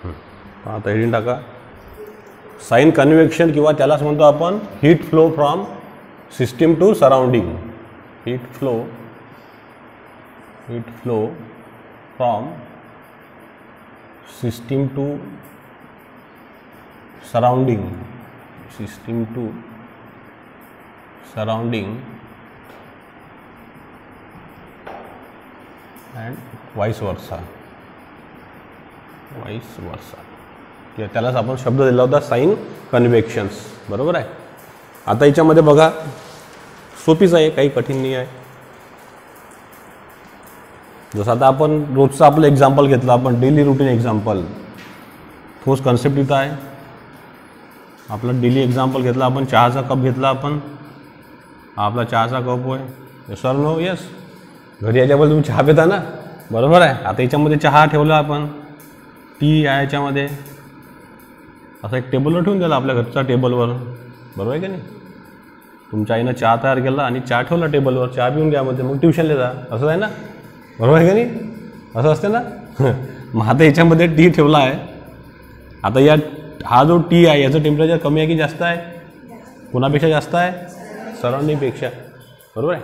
आता हेडिंग टाका, sign convection किंवा त्यालाच म्हणतो आपण heat flow from system to surrounding. Heat flow from system to surrounding, system to surrounding and vice versa, vice versa. त्यालाच आपण शब्द दिला होता साइन कन्व्हेक्शन्स. बरोबर आहे. आता याच्यामध्ये बघा, सोपीच आहे, काही कठीण नाही आहे. जसं आता आपण रोजचं आपलं एक्झाम्पल घेतलं, आपण डेली रुटीन एक्झाम्पल, तोच कन्सेप्ट इथं आहे. आपला डेली एक्झाम्पल घेतला आपण, चहाचा कप घेतला आपण, आपला चहाचा कप होय. सर नो यस, घरी याच्याबद्दल तुम्ही चहा पिता ना, बरोबर आहे. आता याच्यामध्ये चहा ठेवला आपण, टी आहे याच्यामध्ये, असं एक टेबलवर ठेवून दिला आपल्या घरच्या टेबलवर, बरोबर आहे की नाही. तुमच्या आईनं चहा तयार केला आणि चहा ठेवला टेबलवर, चहा पिऊन घ्या मध्ये, मग ट्युशनला जा, असं आहे ना, बरोबर आहे की नाही, असं असते ना. मग आता याच्यामध्ये टी ठेवला आहे. आता हा जो टी आहे याचं टेम्परेचर कमी आहे की जास्त आहे? कोणापेक्षा जास्त आहे? सराउंडिंगपेक्षा, बरोबर आहे.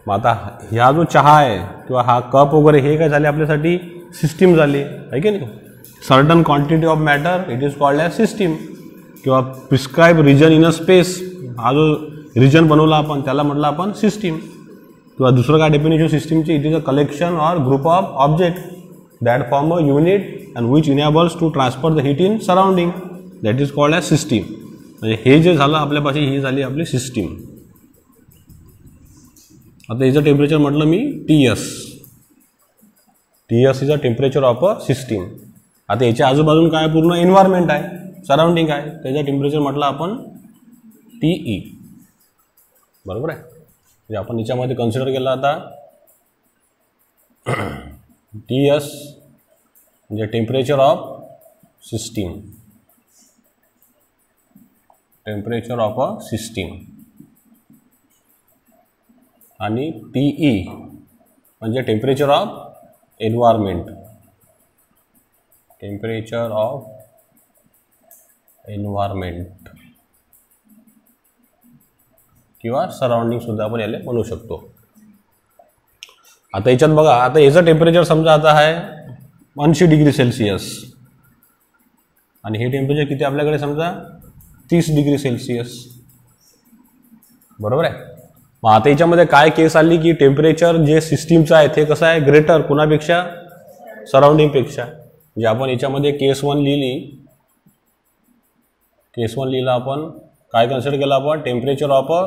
मग आता ह्या जो चहा आहे किंवा हा कप वगैरे हे काय झाले आपल्यासाठी? सिस्टीम झाली आहे की नाही. Certain quantity of matter it is called as system. किंवा prescribe region in a space, हा जो रिजन बनवला आपण त्याला म्हटलं आपण सिस्टीम. किंवा दुसरं काय डेफिनेशन सिस्टीमची? It is a collection or group of object that form a unit and which enables to transfer the heat in surrounding, that is called as system. म्हणजे हे जे झालं आपल्यापाशी, ही झाली आपली सिस्टीम. आता याचं टेम्परेचर म्हटलं मी TS. TS is a temperature of a system. आता याच्या आजूबाजून काय? पूर्ण एन्व्हायरमेंट आहे, सराउंडिंग आहे, त्याचं टेम्परेचर म्हटलं आपण TE. बरोबर आहे. म्हणजे आपण याच्यामध्ये कन्सिडर केलं आता TS म्हणजे temperature of system, temperature of a system. आणि TE म्हणजे temperature of environment, temperature of environment किंवा सराउंडिंग सुद्धा आपण याला म्हणू शकतो. आता याच्यात बघा, आता याचं टेम्परेचर समजा आता आहे 80 डिग्री सेल्सिअस आणि हे टेम्परेचर किती आपल्याकडे समजा 30 डिग्री सेल्सिअस. बरोबर आहे. मग आता याच्यामध्ये काय केस आली की टेम्परेचर जे सिस्टीमचं आहे ते कसं आहे? ग्रेटर कुणापेक्षा? सराउंडिंगपेक्षा. म्हणजे आपण याच्यामध्ये केस 1 लिहिली, केस 1 लिहिला आपण, काय कन्सिडर केलं आपण? Temperature of a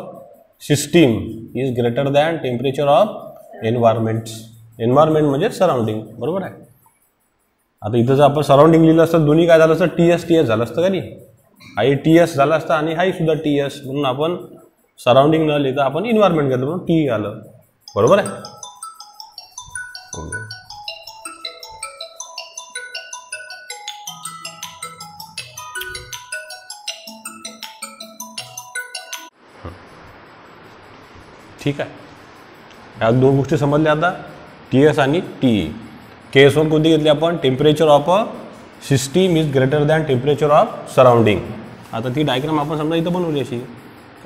system is greater than temperature of environments. Environment म्हणजे सराउंडिंग, बरोबर आहे. आता इथं जर आपण सराउंडिंग लिहिलं असतं, दोन्ही काय झालं असतं? TS झालं असतं का नाही? हाही TS झालं असतं आणि हाही सुद्धा TS, म्हणून आपण सराउंडिंग न लिहिता आपण एन्व्हायरमेंट घेतलं म्हणून TE आलं, बरोबर आहे. ठीक आहे. ह्या दोन गोष्टी समजल्या आता, TS आणि TE. केस 1 कोणती घेतली आपण? Temperature of a system is greater than temperature of surrounding. आता ती डायग्राम आपण समजा इथं बनवली अशी.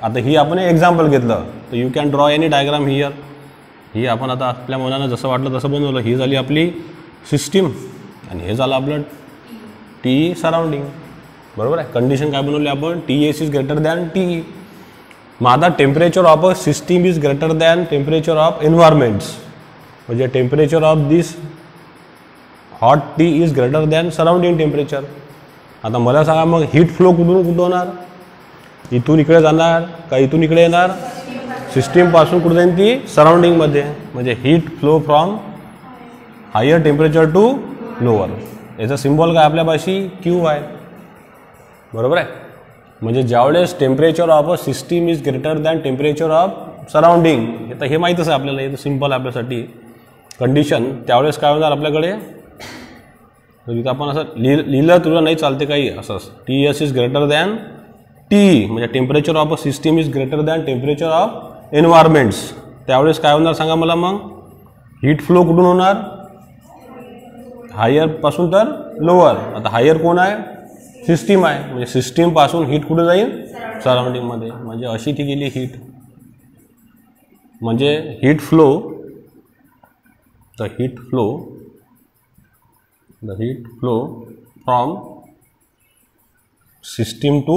आता ही आपण एक्झाम्पल घेतलं तर you can draw any diagram here. ही आपण आता आपल्या मनानं जसं वाटलं तसं बनवलं. ही झाली आपली सिस्टीम आणि हे झालं आपलं TE सराउंडिंग, बरोबर आहे. कंडिशन काय बनवली आपण? TS is greater than TE. मग आता temperature of a system is greater than temperature of environments, म्हणजे temperature of this hot tea is greater than surrounding temperature. आता मला सांगा मग हीट फ्लो कुठून होणार? इथून इकडे जाणार का इथून इकडे येणार? सिस्टीमपासून कुठे जाईल ती? सराउंडिंगमध्ये. म्हणजे heat flow from higher temperature to lower. याचा सिम्बॉल काय आपल्यापाशी? Q आहे, बरोबर आहे. म्हणजे ज्यावेळेस temperature of a system is greater than temperature of surrounding, तर हे माहीतच आहे आपल्याला, हे तर सिम्पल आपल्यासाठी कंडिशन. त्यावेळेस काय होणार आपल्याकडे? इथं आपण असं लिहिलं तुला नाही चालते काही, असं TS is greater than TE म्हणजे temperature of a system is greater than temperature of environments. त्यावेळेस काय होणार सांगा मला? मग हीट फ्लो कुठून होणार? हायर पासून तर लोअर. आता हायर कोण आहे? सिस्टीम आहे. म्हणजे सिस्टीमपासून हीट कुठे जाईल? सराउंडिंगमध्ये. म्हणजे अशी ती गेली हीट. म्हणजे heat flow, the heat flow from system to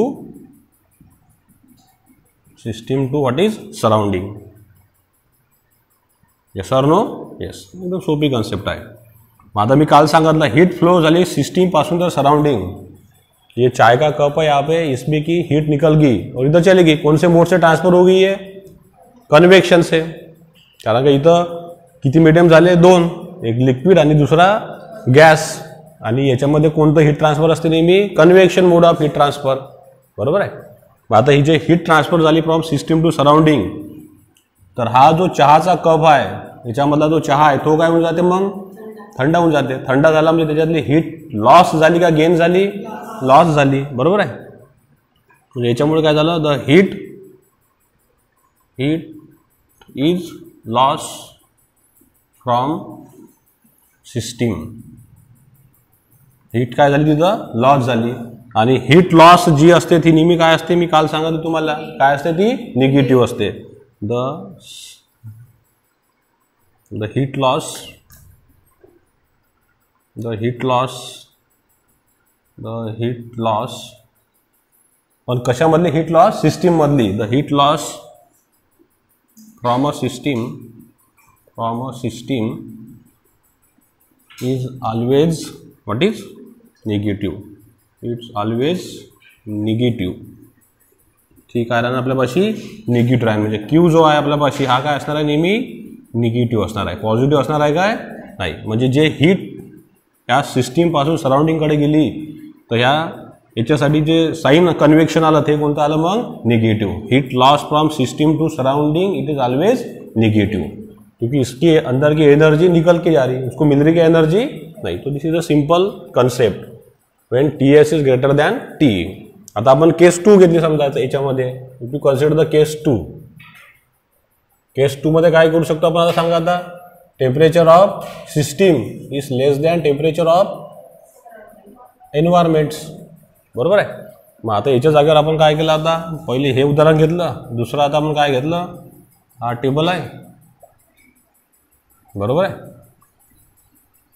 what is surrounding. Yes or no? Yes. एकदम सोपी कन्सेप्ट आहे. मग आता मी काल सांगितलं हीट फ्लो झाली सिस्टीम पासून तर सराउंडिंग. ये चाय का कप है, यहाँ पे इसमें की हीट निकल गई और इधर चली गई. कौन से मोड से ट्रांसफर हो गई है? कन्वेक्शन से. कारण का इथं किती मीडियम झाले? दोन. एक लिक्विड आणि दुसरा गॅस. आणि याच्यामध्ये कोणतं हीट ट्रान्सफर असते? नेहमी convection mode of heat transfer. बरोबर आहे. मग आता ही जे हीट ट्रान्सफर झाली फ्रॉम सिस्टीम टू सराउंडिंग, तर हा जो चहाचा कप आहे याच्यामधला जो चहा आहे तो काय होऊन जाते? मग थंड होऊन जाते. थंड झाला म्हणजे त्याच्यातली हीट लॉस झाली का गेन झाली? लॉस झाली. बरोबर आहे. म्हणजे याच्यामुळे काय झालं? The heat is loss from system. Heat काय झाली? तिथं लॉस झाली. आणि हीट लॉस जी असते ती नेहमी काय असते? मी काल सांगितलं तुम्हाला काय असते? ती निगेटिव्ह असते. द हीट लॉस पण कशामधली हीट लॉस? सिस्टीम मधली. The heat loss from a system is always what is? Negative. It's always negative. ठीक आहे ना. आपल्यापाशी निगेटिव्ह आहे. म्हणजे क्यू जो आहे आपल्यापाशी हा काय असणार आहे? नेहमी निगेटिव्ह असणार आहे. पॉझिटिव्ह असणार आहे काय? नाही. म्हणजे जे हीट या सिस्टीमपासून सराउंडिंगकडे गेली तर याच्यासाठी जे साइन कन्वेक्शन आलं ते कोणतं आलं? मग negative. Heat loss from system to surrounding it is always negative, क्योंकि इसके अंदर की एनर्जी निकल के जा रही है, उसको मिल रही है एनर्जी नहीं. तो this is a simple concept when TS is greater than TE. आता आपण केस 2 घेतली समजायचं याच्यामध्ये. If you consider the case 2, case 2 मध्ये काय करू शकतो आपण? आता सांगा. आता temperature of system is less than temperature of environments. बरोबर आहे. मग आता याच्या जागेवर आपण काय केलं? आता पहिले हे उदाहरण घेतलं. दुसरं आता आपण काय घेतलं? हा टेबल आहे. बरोबर आहे.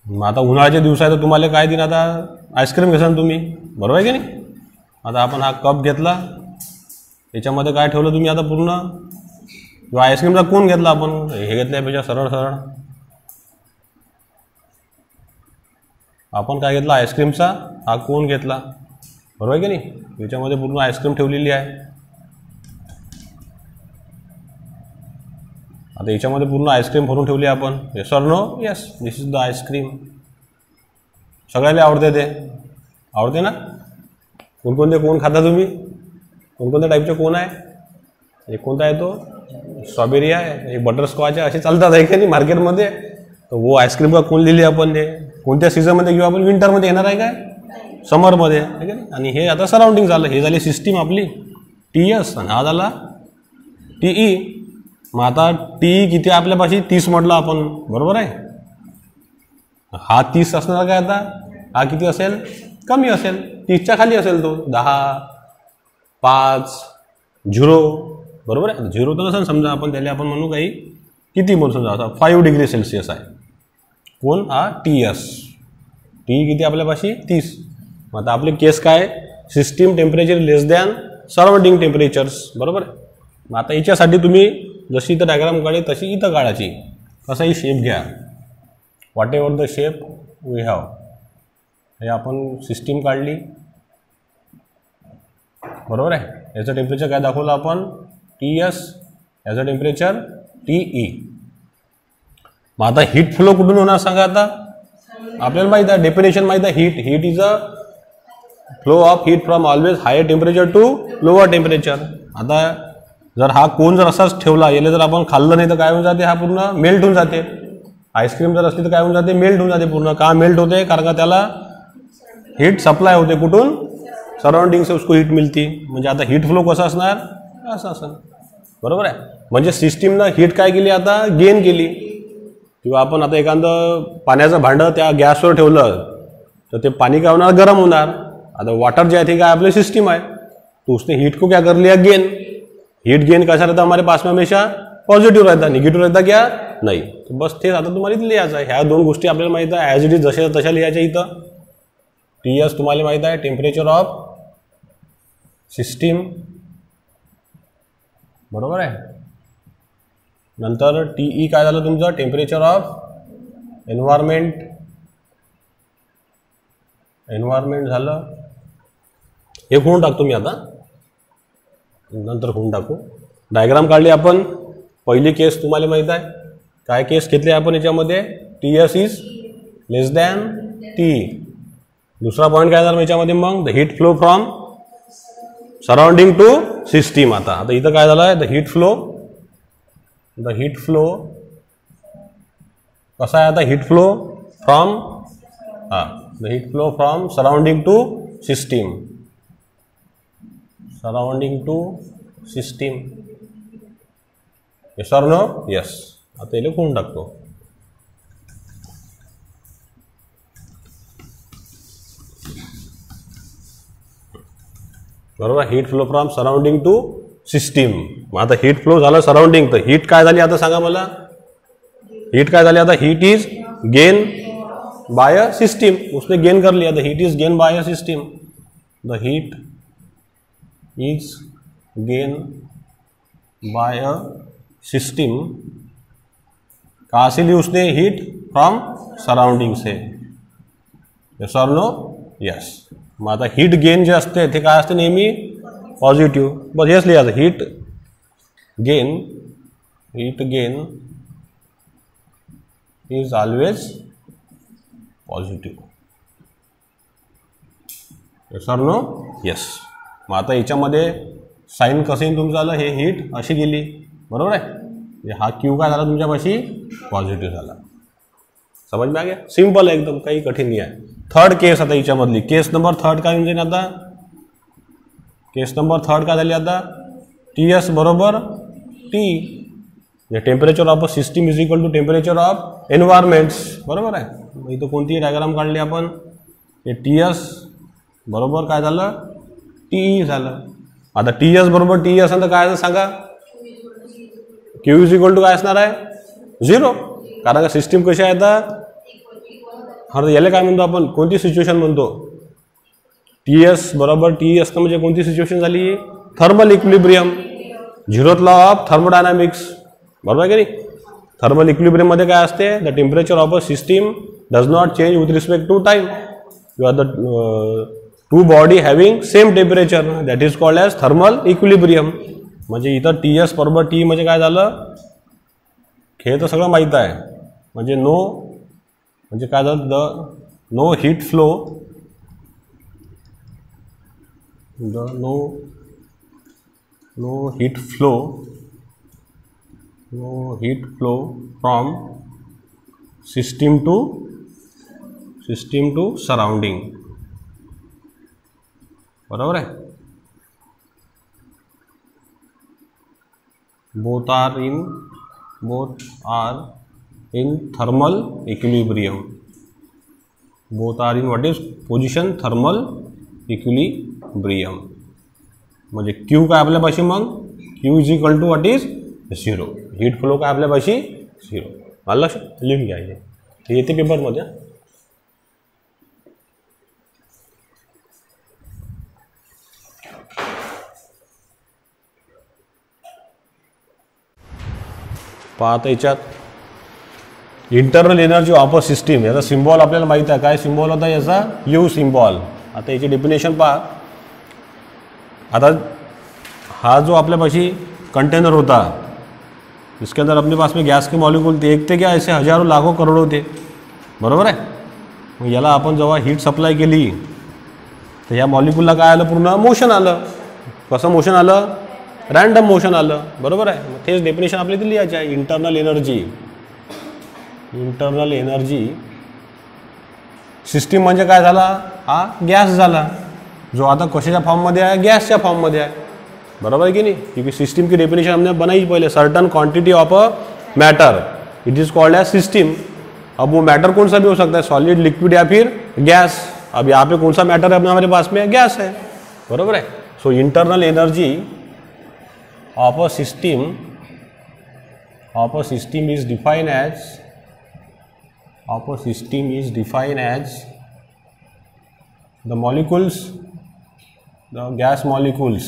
मग आता उन्हाळ्याचे दिवस आहे तर तुम्हाला काय देईन? आता आईस्क्रीम घेसान तुम्ही. बरोबर आहे की नाही? आता आपण हा कप घेतला. याच्यामध्ये काय ठेवलं तुम्ही? आता पूर्ण किंवा आईस्क्रीमचा कोण घेतला आपण? हे घेतल्यापेक्षा सरळ सरळ आपण काय घेतला? आईस्क्रीमचा हा कोण घेतला. बरोबर आहे की नाही? याच्यामध्ये पूर्ण आईस्क्रीम ठेवलेली आहे. आता याच्यामध्ये पूर्ण आईस्क्रीम भरून ठेवली आपण. Yes or no? Yes. This is the ice cream. सगळ्याला आवडते ते. आवडते ना? कोणकोणते कोण खाता तुम्ही? कोणकोणत्या टाईपचे कोण आहे? एक कोणता आहे तो? स्ट्रॉबेरी आहे, एक बटरस्कॉच आहे. असे चालतात आहे की नाही मार्केटमध्ये. तर वो आईस्क्रीम का कोण लिहिली आपण? ते कोणत्या सीझनमध्ये घेऊ आपण? विंटरमध्ये येणार आहे काय? समरमध्ये आहे का नाही? आणि हे आता सराउंडिंग झालं. हे झाली सिस्टीम आपली TS आणि हा झाला TE. मग आता TE किती आपल्यापाशी? 30 म्हटलं आपण. बरोबर आहे. हा 30 असणार काय? आता हा किती असेल? कमी असेल. 30च्या खाली असेल तो. 10, 5, 0. बरोबर आहे. 0 तर नसेल समजा. आपण त्याला आपण म्हणू काही किती म्हणून समजा. आता 5 डिग्री सेल्सिअस आहे. कोण? हा TS. TE किती आपल्यापाशी? 30. मग आता आपले केस काय? सिस्टीम टेम्परेचर लेस दॅन सराउंडिंग टेम्परेचर्स. बरोबर आहे. मग आता याच्यासाठी तुम्ही जशी इथं डायग्राम काढे तशी इथं काढायची. कसाही शेप घ्या. Whatever the shape we have. हे आपण सिस्टीम काढली. बरोबर आहे. याचं टेम्परेचर काय दाखवलं आपण? TS. याचं टेम्परेचर TE. मग आता हीट फ्लो कुठून होणार सांगा? आता आपल्याला माहित आहे, डेफिनेशन माहित आहे. Heat is a flow of heat from always higher temperature to lower temperature. आता जर हा कोण जर असाच ठेवला, याला जर आपण खाल्लं नाही तर काय होऊन जाते? हा पूर्ण मेल्ट होऊन जाते. आईस्क्रीम जर असली तर काय होऊन जाते? मेल्ट होऊन जाते पूर्ण. का मेल्ट होते? कारण का त्याला हीट सप्लाय होते. कुठून? सराउंडिंग से उसको हीट मिळती. म्हणजे आता हीट फ्लो कसा असणार? असं असं. बरोबर आहे. म्हणजे सिस्टीमनं हीट काय केली? आता गेन केली. किंवा आपण आता एखादं पाण्याचं भांडं त्या गॅसवर ठेवलं तर ते पानी काय होणार, गरम होणार. आता वाटर जो है ठीक है आपले सिस्टम है, तो उसने हीट को क्या कर लिया, गेन. हीट गेन कैसा रहता हमारे पास में हमेशा, पॉझिटिव्ह रहता, निगेटिव्ह रहता क्या नाही. तो बस तेच आता तुम्हाला इथं लिहायचं आहे. ह्या दोन गोष्टी आपल्याला माहित आहे, ॲज इट इज जशा तशा लिहायच्या इथं. TS तुम्हाला माहित आहे, टेम्परेचर ऑफ सिस्टीम, बरोबर आहे. नंतर TE काय झालं तुमचं, टेम्परेचर ऑफ एन्व्हायरमेंट झालं. हे होऊन टाकतो मी आता, नंतर होऊन टाकू. डायग्राम काढली आपण. पहिली केस तुम्हाला माहित आहे, काय केस घेतली आपण याच्यामध्ये, TS is less than TE. दुसरा पॉईंट काय झाला याच्यामध्ये मग, the heat flow from surrounding to system. आता इथं काय झालं आहे, द हीट फ्लो कसा आहे आता, heat flow from the heat flow from surrounding to system, yes or no, yes. आता इथे लिहून टाकतो. बरोबर, heat flow from surrounding to system. मग आता हीट फ्लो झालं सराउंडिंग, तर हीट काय झाली आता सांगा मला, हीट काय झाली आता, heat is gain by a system. उसने गेन कर लिया, the heat is gain by a system. The heat is gain by a system. कहाँ से ली उसने, हीट फ्रॉम सराउंडिंग से, यस ऑर नो, यस. मग आता हीट गेन जे असते ते काय असते, नेहमी पॉझिटिव्ह. बस हेच लिहायचं, heat gain is always positive, yes or no, yes. मग आता याच्यामध्ये साइन कसं येईल तुमचं, आलं हे हीट अशी गेली, बरोबर आहे. हा क्यू काय झाला तुमच्यापाशी, पॉझिटिव्ह झाला. समज में आ गया, सिंपल है एकदम, काही कठीण नाही आहे. थर्ड केस आता याच्यामधली, केस नंबर थर्ड काय म्हणजे आता, केस नंबर थर्ड काय झाली आता, TS बरोबर T. Temperature of a system is equal to temperature of environments, बरोबर आहे. इथं कोणतीही डायग्राम काढली आपण, हे TS बरोबर काय झालं, TE झालं. आता TS बरोबर TE असेल तर काय सांगा, Q इज इक्वल टू काय असणार आहे, 0. कारण का सिस्टीम कशी आहे आता, हा याला काय म्हणतो आपण, कोणती सिच्युएशन म्हणतो, TS बरोबर TE असतं म्हणजे कोणती सिच्युएशन झाली, thermal equilibrium, 0th law of thermodynamics, बरोबर आहे की नाही. थर्मल इक्विलिब्रियम मध्ये काय असते, the temperature of a system does not change with respect to time. You are the two body having same temperature, that is called as thermal equilibrium. म्हणजे इथं TS बरोबर TE म्हणजे काय झालं, हे तर सगळं माहीत आहे. म्हणजे नो, म्हणजे काय झालं, the no heat flow, the no heat flow from system to surrounding, बरोबर आहे. both are in thermal equilibrium. Both are in what is position, thermal equilibrium. म्हणजे Q काय आपल्यापाशी मग, Q is equal to what is 0. Heat flow काय आपल्यापाशी 0. मला लक्षात लिहून घ्यायचे, हे येते पेपरमध्ये. पाहता याच्यात internal energy of a system, याचा सिम्बॉल आपल्याला माहित आहे, काय सिम्बॉल होता याचा, U सिम्बॉल. आता याची डेफिनेशन पहा. आता हा जो आपल्यापाशी कंटेनर होता, इसके अंदर अपने पास में गैस के मॉलिक्यूल थे, एक थे क्या, ऐसे हजारों लाखों करोडों थे, बरोबर आहे. मग याला आपण जेव्हा हीट सप्लाय केली तर या मॉलिक्यूलला काय आलं, पूर्ण मोशन आलं. कसं मोशन आलं, रॅन्डम मोशन आलं, बरोबर आहे. मग तेच डेफिनेशन आपल्या इथे लिहायचे आहे. इंटरनल एनर्जी सिस्टीम म्हणजे काय झाला, हा गॅस झाला, जो आता कशाच्या फॉर्ममध्ये आहे, गॅसच्या फॉर्ममध्ये आहे, बराबर है कि नहीं. क्योंकि सिस्टम की डेफिनेशन हमने बनाई पहले, certain quantity of a matter, it is called as system. अब वो मैटर कौन सा भी हो सकता है, सॉलिड, लिक्विड या फिर गैस. अब यहाँ पे कौन सा मैटर है अपने हमारे पास में? गैस है, बरोबर है. So internal energy of a system is defined as the molecules, the gas molecules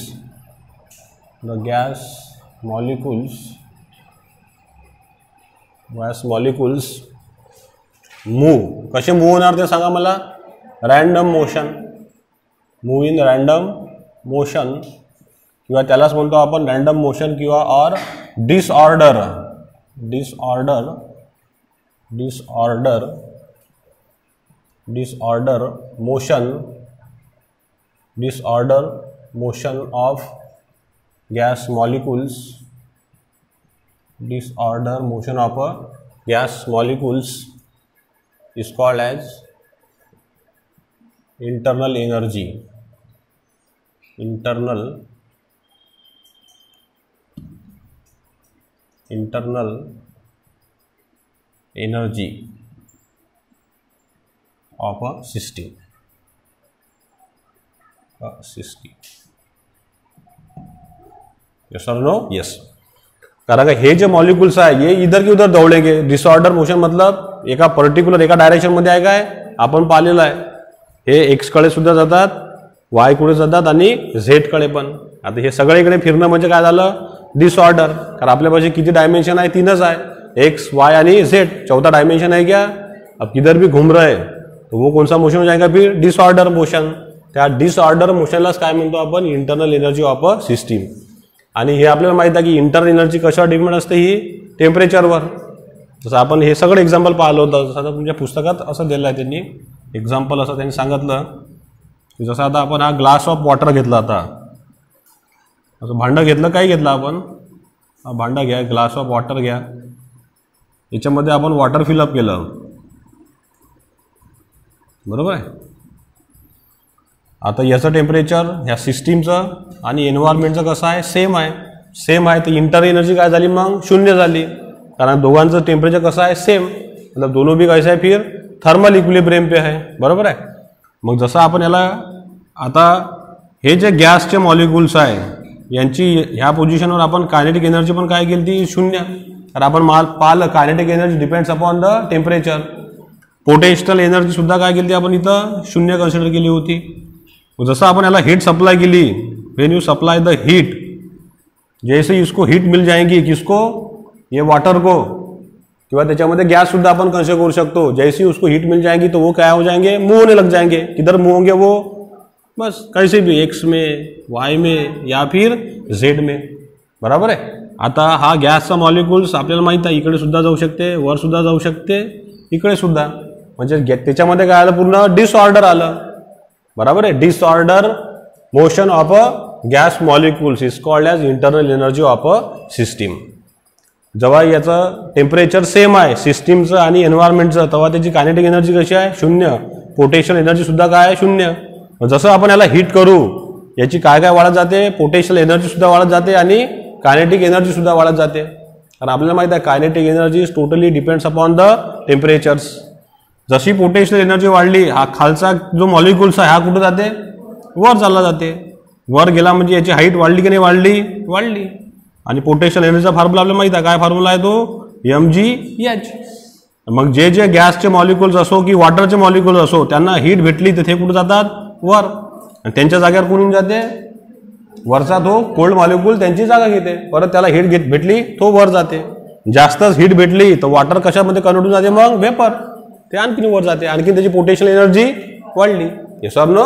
move. कसे मूव होणार ते सांगा मला? Random motion, move in random motion, किंवा त्यालाच म्हणतो आपण रॅन्डम मोशन किंवा or disorder motion of gas molecules. Disorder motion of gas molecules is called as internal energy. Internal energy of a system. Yes or no? Yes. कारण हे जे molecules आहे ये इधर की उधर दौड़ेंगे. डिसऑर्डर मोशन मतलब एका पर्टिक्युलर एका डायरेक्शन मध्ये आहे काय आपण पाहिलेलं आहे. हे एक्स कडे सुद्धा जातात, वाय कडे जातात आणि झेड कडे पण. आता हे सगळे इकडे फिरणं म्हणजे काय झालं? डिसऑर्डर. कारण आपल्यापाशी किती डायमेन्शन आहे? 3च आहे, एक्स वाय आणि झेड. चौथा डायमेन्शन है क्या? अब किधर भी घूम रहे तो वो कौन सा मोशन हो जाएगा फिर? Disorder motion. त्या डिसऑर्डर मोशनलाच काय म्हणतो आपण? Internal energy of a system. आणि हे आपल्याला माहित आहे की इंटरनल एनर्जी कशावर डिपेंड असते? ही टेम्परेचरवर. जसं आपण हे सगळं एक्झाम्पल पाहिलं होतं. जसं आता तुमच्या पुस्तकात असं दिलं आहे त्यांनी एक्झाम्पल, असं त्यांनी सांगितलं की जसं आता आपण हा ग्लास ऑफ वॉटर घेतला, आता असं भांडं घेतलं, काय घेतलं आपण? हा भांडं घ्या, ग्लास ऑफ वॉटर घ्या, याच्यामध्ये आपण वॉटर फिलअप केलं, बरोबर आहे. आता याचं टेम्परेचर ह्या सिस्टीमचं आणि एन्व्हायरमेंटचं कसं आहे? सेम आहे. तर इंटरनल एनर्जी काय झाली मग? 0 झाली. कारण दोघांचं टेम्परेचर कसं आहे? सेम. मतलब दोनों भी कैसे आहे फिर? थर्मल इक्विलिब्रियम पे आहे, बरोबर आहे. मग जसं आपण याला आता हे जे गॅसचे मॉलिक्युल्स आहे यांची ह्या पोझिशनवर आपण कायनेटिक एनर्जी पण काय केली ती? 0. तर आपण पाहिलं kinetic energy depends upon the temperature. Potential energy सुद्धा काय केली आपण इथं? 0 कन्सिडर केली होती. जसं आपण याला हीट सप्लाई केली, when you supply the heat, जैसे इसको हीट मिल जाएगी, किसको? ये वाटर को, किंवा त्याच्यामध्ये गैस सुद्धा अपन कंसिडर करू शकतो. जैसे उसको हीट मिल जाएगी तो वो क्या हो जाएंगे? मूव होने लग जाएंगे. किधर मूव होंगे वो? बस कैसे भी, एक्स में, वाई में या फिर झेड में, बराबर आहे. आता हा गॅसचा मॉलिक्युल्स आपल्याला माहित आहे इकडे सुद्धा जाऊ शकते, वर सुद्धा जाऊ शकते, इकडे सुद्धा. म्हणजे त्याच्यामध्ये काय आलं? पूर्ण डिसऑर्डर आलं, बराबर आहे. Disorder motion of a gas molecules is called as internal energy of a system. जेव्हा याचं टेम्परेचर सेम आहे सिस्टीमचं आणि एन्व्हायरमेंटचं, तेव्हा त्याची कायनेटिक एनर्जी कशी आहे? 0. पोटेन्शियल एनर्जी सुद्धा काय आहे? 0. जसं आपण याला हीट करू याची काय काय वाढत जाते? पोटेन्शियल एनर्जी सुद्धा वाढत जाते आणि कायनेटिक एनर्जी सुद्धा वाढत जाते. कारण आपल्याला माहित आहे kinetic energy is totally depends upon the temperatures. जशी पोटेन्शियल एनर्जी वाढली, हा खालचा जो मॉलिक्युल्स आहे हा कुठे जाते? वर चालला जाते. वर गेला म्हणजे याची हाईट वाढली की नाही वाढली? वाढली. आणि पोटेन्शियल एनर्जीचा फॉर्म्युला आपल्याला माहित आहे, काय फॉर्म्युला आहे तो? mgh. मग जे जे गॅसचे मॉलिक्युल्स असो की वॉटरचे मॉलिक्युल्स असो त्यांना हीट भेटली तर ते कुठे जातात? वर. आणि त्यांच्या जागेवर कोण जाते? वरचा तो कोल्ड मॉलिक्युल त्यांची जागा घेते. परत त्याला हीट भेटली तो वर जाते. जास्तच हीट भेटली तर वॉटर कशामध्ये कन्वर्ट होऊन जाते? मग वेपर. ते आणखीन वर जाते, आणखीन त्याची पोटेन्शियल एनर्जी वाढली. Yes or no?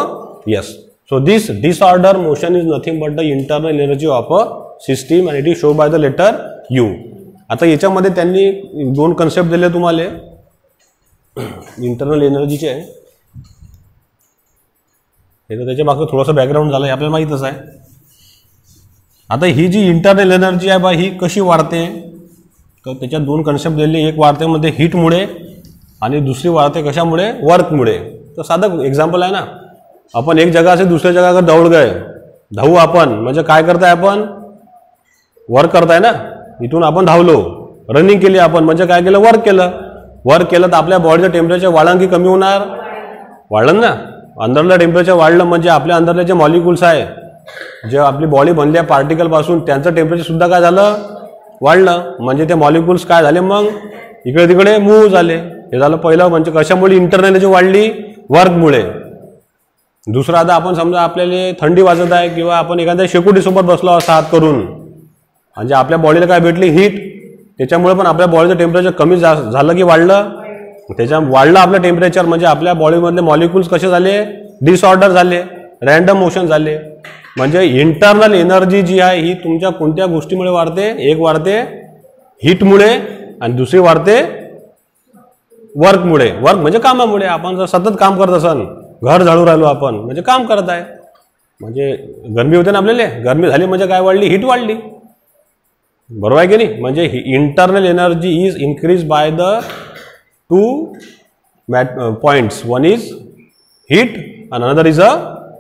Yes. So this disorder motion is nothing but the internal energy of a system and it is show by the letter U. आता याच्यामध्ये त्यांनी 2 कन्सेप्ट दिले तुम्हाला इंटरनल एनर्जीचे. हे तर त्याच्या मागे थोडंसं बॅकग्राऊंड झालं, आपल्याला माहीतच आहे. आता ही जी इंटरनल एनर्जी आहे बा ही कशी वाढते? तर त्याच्यात 2 कन्सेप्ट दिले. एक वाढते मध्ये हीटमुळे आणि दुसरी वाढते कशामुळे? वर्कमुळे. तर साधं एक्झाम्पल आहे ना, आपण एक जगह से दूसरे जगह अगर दौड़ गए, धावू आपण म्हणजे काय करताय? आपण वर्क करताय ना. इथून आपण धावलो, रनिंग केली आपण म्हणजे काय केलं? वर्क केलं. वर्क केलं तर आपल्या बॉडीचं टेम्परेचर वाढलं की कमी होणार? वाढलं ना. अंदरलं टेम्परेचर वाढलं म्हणजे आपल्या अंदरले जे मॉलिक्युल्स आहे, जे आपली बॉडी बनली आहे पार्टिकलपासून, त्यांचं टेम्परेचर सुद्धा काय झालं, वाढलं. म्हणजे ते मॉलिक्युल्स काय झाले, मग इकडे तिकडे मूव्ह झाले. हे झालं पहिलं. म्हणजे कशामुळे इंटरनल एनर्जी वाढली, वर्कमुळे. दुसरं, आता आपण समजा आपल्याला थंडी वाजत आहे किंवा आपण एखाद्या शेकोटीसोबत बसलो असं हात करून, म्हणजे आपल्या बॉडीला काय भेटली, हीट. त्याच्यामुळे पण आपल्या बॉडीचं टेम्परेचर कमी झालं की वाढलं, वाढलं आपलं टेम्परेचर. म्हणजे आपल्या बॉडीमधले मॉलिक्युल्स कसे झाले, डिसऑर्डर झाले, रॅन्डम मोशन झाले. म्हणजे इंटरनल एनर्जी जी आहे ही तुमच्या कोणत्या गोष्टीमुळे वाढते, एक वाढते हीटमुळे आणि दुसरी वाढते वर्कमुळे. वर्क म्हणजे कामामुळे. आपण जर सतत काम करत असाल, घर झाडू राहिलो आपण, म्हणजे काम करत आहे, म्हणजे गरमी होते ना आपल्याला, गरमी झाली म्हणजे काय वाढली, हीट वाढली. बरोबर आहे की नाही. म्हणजे internal energy is increase by the two points. One is heat आणि अनदर इज अ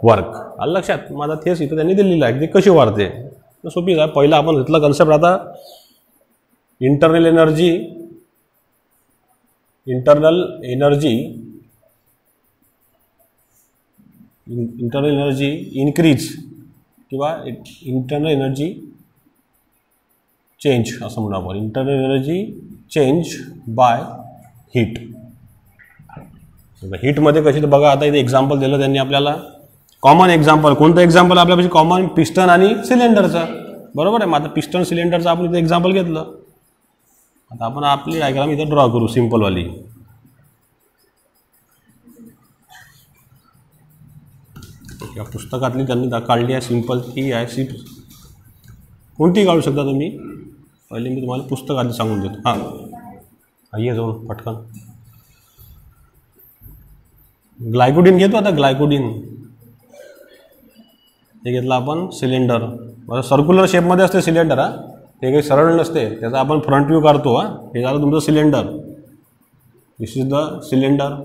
वर्क. आलं लक्षात. माझा तेच इथं त्यांनी दिलेलं आहे की कशी वाढते. सोपीच आहे. पहिला आपण घेतला कन्सेप्ट. आता इंटरनल एनर्जी इन्क्रीज किंवा इंटरनल एनर्जी चेंज असं म्हणू आपण. Internal energy change by heat. हीटमध्ये कशी तर बघा, आता इथे एक्झाम्पल दिलं त्यांनी आपल्याला. कॉमन एक्झाम्पल कोणतं एक्झाम्पल आपल्यापाशी, कॉमन पिस्टन आणि सिलेंडरचं. बरोबर आहे. मग आता पिस्टन सिलेंडरचं आपण इथे एक्झाम्पल घेतलं. आता आपण आपली डायग्राम इथं ड्रॉ करू सिम्पलवाली. या पुस्तकातली त्यांनी काढली आहे सिम्पल. ही आहे कोणती काढू शकता तुम्ही. पहिले मी तुम्हाला पुस्तकातली सांगून देतो. हां, ये जाऊन पटकन. ग्लायकोडिन घेतो. आता ग्लायकोडिन हे घेतलं आपण सिलेंडर. बरं, सर्क्युलर शेपमध्ये असते सिलेंडर. ते काही सरळ नसते, त्याचा आपण फ्रंट व्ह्यू काढतो. हे झालं तुमचं cylinder. This is the cylinder.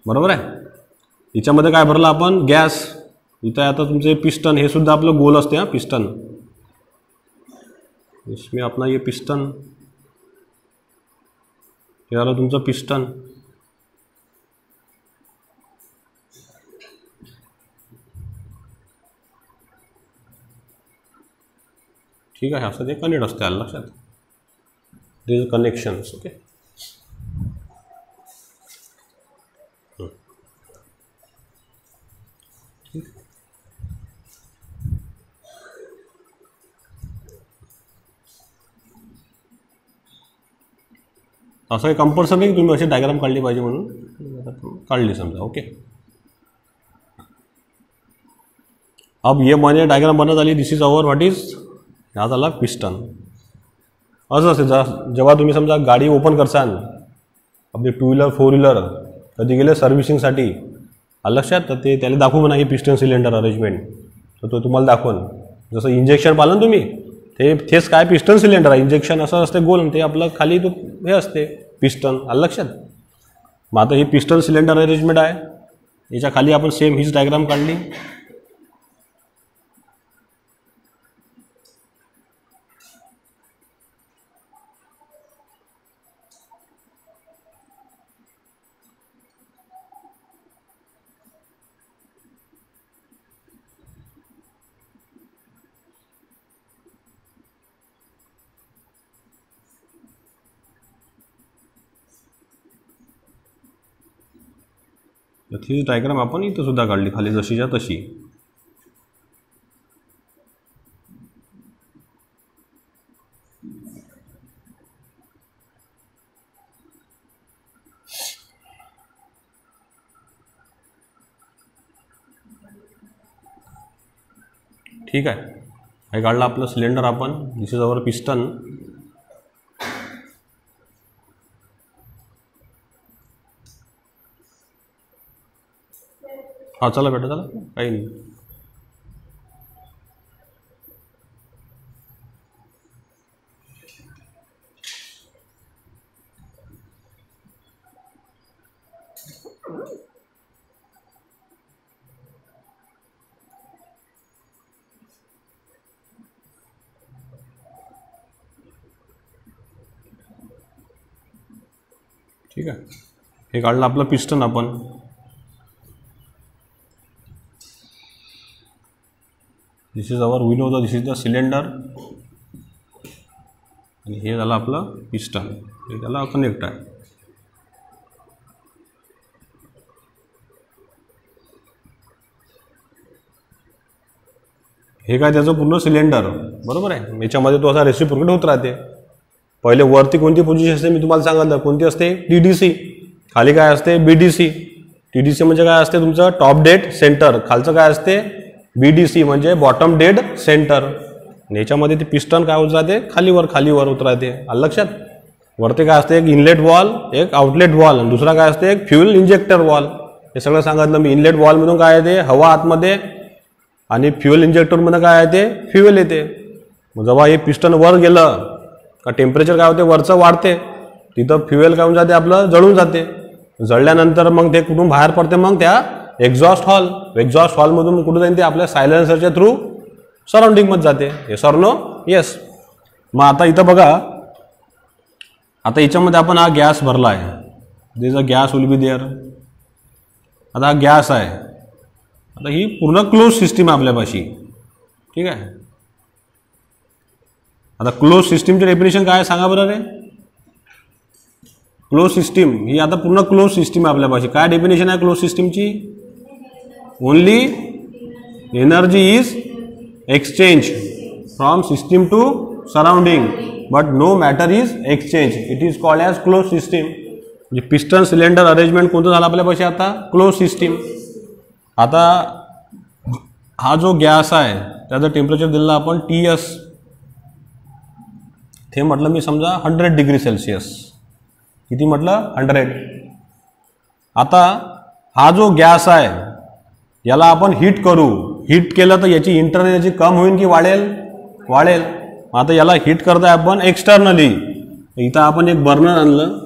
बरोबर आहे. याच्यामध्ये काय भरलं आपण, गॅस. इथं आता तुमचे पिस्टन, हे सुद्धा आपलं गोल असते. पिस्टन, इसमें अपना ये पिस्टन, हे झालं तुमचं पिस्टन. ठीक आहे. असं ते कनेक्ट असते. आलं लक्षात. दिस कनेक्शन्स. ओके. असं काही कंपल्सरी नाही तुम्ही अशी डायग्राम काढली पाहिजे म्हणून काढली समजा. ओके. अब ये मैंने डायग्राम बनत आली. दिस इज अवर व्हॉट इज, हा झाला पिस्टन. असं असते जेव्हा तुम्ही समजा गाडी ओपन करसाल, आपली 2 व्हीलर 4 व्हीलर कधी गेले सर्व्हिसिंगसाठी, लक्षात, तर ते त्याला दाखवू म्हणा ही पिस्टन सिलेंडर अरेंजमेंट. तर तो तुम्हाला दाखवून, जसं इंजेक्शन पाहिलं ना तुम्ही, तेच काय पिस्टन सिलेंडर आहे. इंजेक्शन असं असते गोल, ते आपलं खाली तो हे असते पिस्टन. आलं लक्षात. मग आता ही पिस्टन सिलेंडर अरेंजमेंट आहे. याच्या खाली आपण सेम हीच डायग्राम काढली. ही डायग्राम आपण इथं सुद्धा काढली खाली जशीच्या तशी. ठीक आहे. हे काढलं आपलं सिलेंडर आपण. This is our piston. हा, चला बेटा, चला, काही नाही. ठीक आहे. हे काढलं आपलं पिस्टन आपण. This is our we know the this is the cylinder आणि हे झालं आपलं पिस्टन, हे त्याला कनेक्ट आहे. हे काय त्याचं पूर्ण सिलेंडर बरोबर आहे. याच्यामध्ये तो असा रेसिप्रोकेट होत राहते. पहिले वरती कोणती पोझिशन असते मी तुम्हाला सांगितलं, कोणती असते TDC, खाली काय असते BDC. TDC म्हणजे काय असते तुमचं टॉप डेड सेंटर, खालचं काय असते BDC म्हणजे बॉटम डेड सेंटर. याच्यामध्ये ते पिस्टन काय होत राहते खालीवर होत राहते. आलं लक्षात. वरती काय असते एक इनलेट वॉल, एक आउटलेट वॉल आणि दुसरा काय असते एक फ्युएल इंजेक्टर वॉल. हे सगळं सांगितलं मी. इनलेट वॉलमधून काय येते हवा आतमध्ये आणि फ्युएल इंजेक्टरमध्ये काय आहे ते फ्युएल येते. मग जेव्हा हे पिस्टन वर गेलं का टेम्परेचर काय होते वरचं वाढते, तिथं फ्युएल काय होऊन जाते आपलं जळून जाते. जळल्यानंतर मग ते कुठून बाहेर पडते मग त्या एक्झॉस्ट हॉलमधून कुठं जाईल ते आपल्या सायलेन्सरच्या थ्रू सराउंडिंगमध्ये जाते. हे सर नो येस. मग आता इथं बघा, आता याच्यामध्ये आपण हा गॅस भरला आहे. This a gas will be there. आता हा गॅस आहे. आता ही पूर्ण क्लोज सिस्टीम आहे आपल्यापाशी. ठीक आहे. आता क्लोज सिस्टीमचे डेफिनेशन काय आहे सांगा बरं रे. क्लोज सिस्टीम ही आता पूर्ण क्लोज सिस्टीम आहे आपल्यापाशी. काय डेफिनेशन आहे क्लोज सिस्टीमची. Only energy is exchange from system to surrounding but no matter is exchange. It is called as close system. म्हणजे पिस्टन सिलेंडर अरेंजमेंट कोणतं झालं आपल्यापाशी आता क्लोज सिस्टीम. आता हा जो गॅस आहे त्याचं टेम्परेचर दिलं आपण TS. ते म्हटलं मी समजा 100 डिग्री सेल्सिअस. किती म्हटलं 100. आता हा जो गॅस आहे याला आपण हीट करू. हीट केलं तर याची इंटरनल एनर्जी कम होईल की वाढेल. आता याला हीट करताय आपण एक्सटर्नली. इथं आपण एक बर्नर आणलं.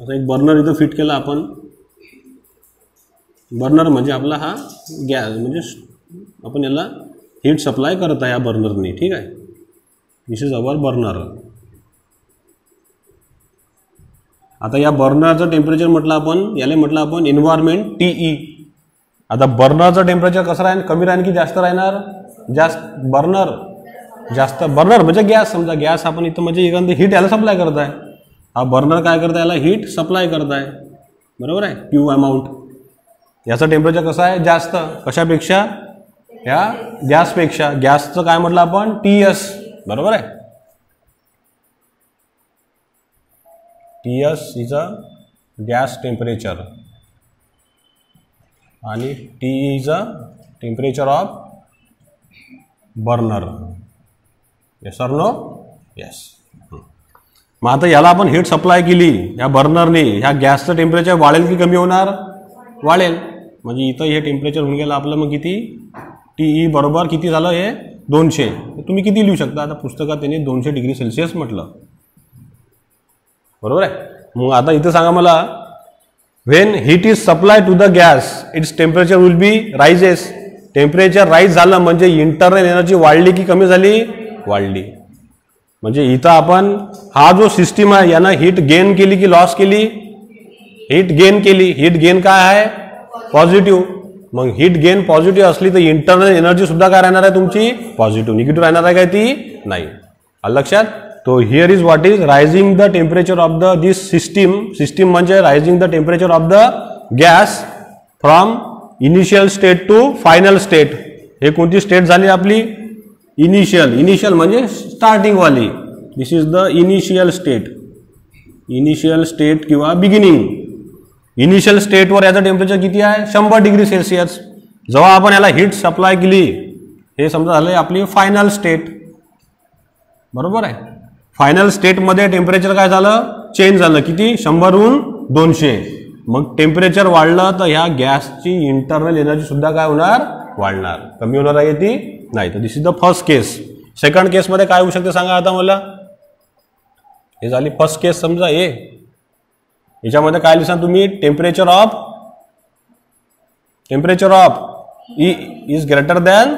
आता एक बर्नर इथं फिट केला आपण. बर्नर म्हणजे आपला हा गॅस म्हणजे आपण याला हीट सप्लाय करत आहे या बर्नरने. ठीक आहे. दिस इज अवर बर्नर. आता या बर्नरचं टेम्परेचर म्हटलं आपण, याला म्हटलं आपण एन्व्हायरमेंट TE. आता बर्नरचं टेम्परेचर कसं राहील, कमी राहील की जास्त राहणार. बर्नर म्हणजे गॅस. समजा गॅस आपण इथं म्हणजे एखादी हीट याला सप्लाय करत आहे. हा बर्नर काय करत आहे याला हीट सप्लाय करत आहे. बरोबर आहे. Q amount. याचं टेम्परेचर कसं आहे जास्त. कशापेक्षा या गॅसपेक्षा. गॅसचं काय म्हटलं आपण TS. बरोबर आहे. TS is a gas temperature आणि TE is a temperature of burner. Yes or no. Yes. मग आता याला आपण हीट सप्लाय केली या बर्नरने, ह्या गॅसचं टेम्परेचर वाढेल की कमी होणार. वाढेल. म्हणजे इथं हे टेम्परेचर होऊन गेलं आपलं मग किती TE बरोबर किती झालं हे 200. तुम्ही किती लिहू शकता. आता पुस्तकात त्यांनी 200 डिग्री सेल्सिअस म्हटलं. बरोबर आहे. मग आता इथं सांगा मला, when heat is supply to the gas its temperature will be raises. Temperature rise झालं म्हणजे इंटरनल एनर्जी वाढली की कमी झाली. वाढली. म्हणजे इथं आपण हा जो सिस्टीम आहे यानं हीट गेन केली की लॉस केली. हीट गेन केली. हीट गेन काय आहे पॉझिटिव्ह. मग हीट गेन पॉझिटिव्ह असली तर इंटरनल एनर्जी सुद्धा काय राहणार आहे तुमची पॉझिटिव्ह. निगेटिव्ह राहणार आहे काय ती नाही. आलं लक्षात. तो here is what is rising the temperature of the this system म्हणजे rising the temperature of the gas from initial state to final state. हे कोणती स्टेट झाली आपली इनिशियल म्हणजे स्टार्टिंग वाली. This is the initial state किंवा beginning. Initial स्टेटवर याचं टेम्परेचर किती आहे 100 डिग्री सेल्सिअस. जेव्हा आपण याला हीट सप्लाय केली हे समजा झालं आपली फायनल स्टेट. बरोबर आहे. फायनल स्टेटमध्ये टेम्परेचर काय झालं चेंज झालं किती 100हून 200. मग टेम्परेचर वाढलं तर ह्या गॅसची इंटरनल एनर्जी सुद्धा काय होणार वाढणार. कमी होणार आहे ती नाही. तर this is the first case. Second केसमध्ये काय होऊ शकते सांगा आता मला. हे झाली फर्स्ट केस. समजा हे याच्यामध्ये काय लिहिसा तुम्ही temperature of E is greater than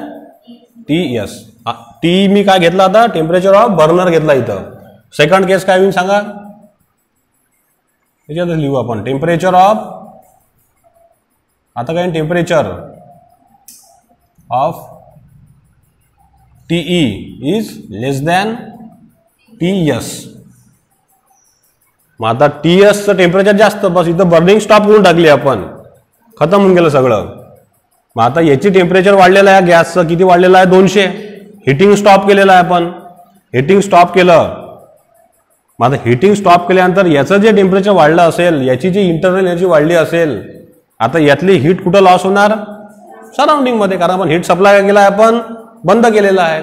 TS. T मी काय घेतला आता टेम्परेचर ऑफ बर्नर घेतला इथं. सेकंड केस काय होईल सांगा. याच्यात लिहू आपण टेम्परेचर ऑफ. आता काय temperature of TE is less than TS. मग आता TSचं टेम्परेचर जास्त, बस इथं बर्निंग स्टॉप करून टाकली आपण, खतम होऊन गेलं सगळं. मग आता याची टेम्परेचर वाढलेलं आहे, गॅसचं किती वाढलेलं आहे 200. हिटिंग स्टॉप केलेलं आहे आपण, हिटिंग स्टॉप केलं. मग आता हिटिंग स्टॉप केल्यानंतर याचं जे टेम्परेचर वाढलं असेल, याची जी इंटरनल एनर्जी वाढली असेल, आता यातली हीट कुठं लॉस होणार, सराउंडिंग मध्ये, कारण आपण हीट सप्लाय केला आहे, आपण बंद केलेला आहे.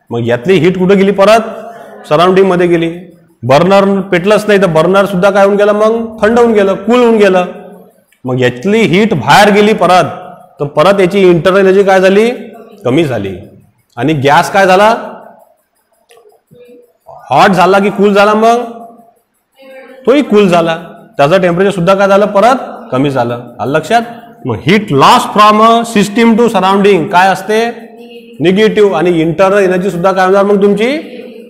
मग यातली हीट कुठं गेली, परत सराउंडिंग मध्ये गेली. बर्नर पेटलंच नाही तर बर्नर सुद्धा काय होऊन गेलं, मग थंड होऊन गेलं, कूल होऊन गेलं. मग यातली हीट बाहेर गेली परत, तर परत याची इंटरनल एनर्जी काय झाली, कमी झाली. आणि गॅस काय झाला, हॉट झाला की कूल झाला, मग तोही कूल झाला, त्याचं टेम्परेचर सुद्धा काय झालं, परत कमी झालं. आलं लक्षात. मग heat loss from a system to surrounding काय असते, निगेटिव्ह. आणि इंटरनल एनर्जी सुद्धा काय होणार, मग तुमची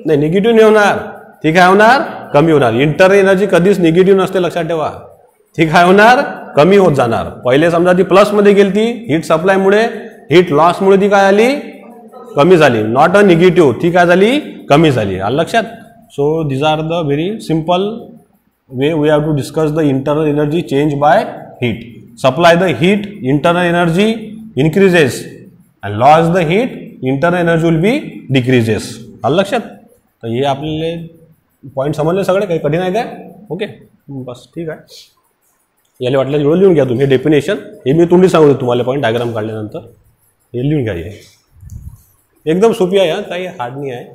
नाही निगेटिव्ह नाही होणार, ती काय होणार, कमी होणार. इंटरनल एनर्जी कधीच निगेटिव्ह नसते, लक्षात ठेवा. ती काय होणार, कमी होत जाणार. पहिले समजा ती प्लस मध्ये गेली, ती हीट सप्लायमुळे, हीट लॉसमुळे ती काय आली, कमी झाली. नॉट अ निगेटिव्ह, ती काय झाली, कमी झाली. आलं लक्षात. So these are the very simple way we have to discuss the internal energy change by heat. Supply the heat, internal energy increases, and loss the heat, internal energy will be decreases. आलं लक्षात. तर हे आपले point समजले सगळे, काही कठीण आहे काय, ओके बस ठीक आहे. याला वाटलं एवढं लिहून घ्या तुम्ही, डेफिनेशन हे मी तोंडी सांगतो तुम्हाला, पॉईंट डायग्राम काढल्यानंतर हे लिहून घ्या. एकदम सोपी आहे, काही हार्ड नाही आहे.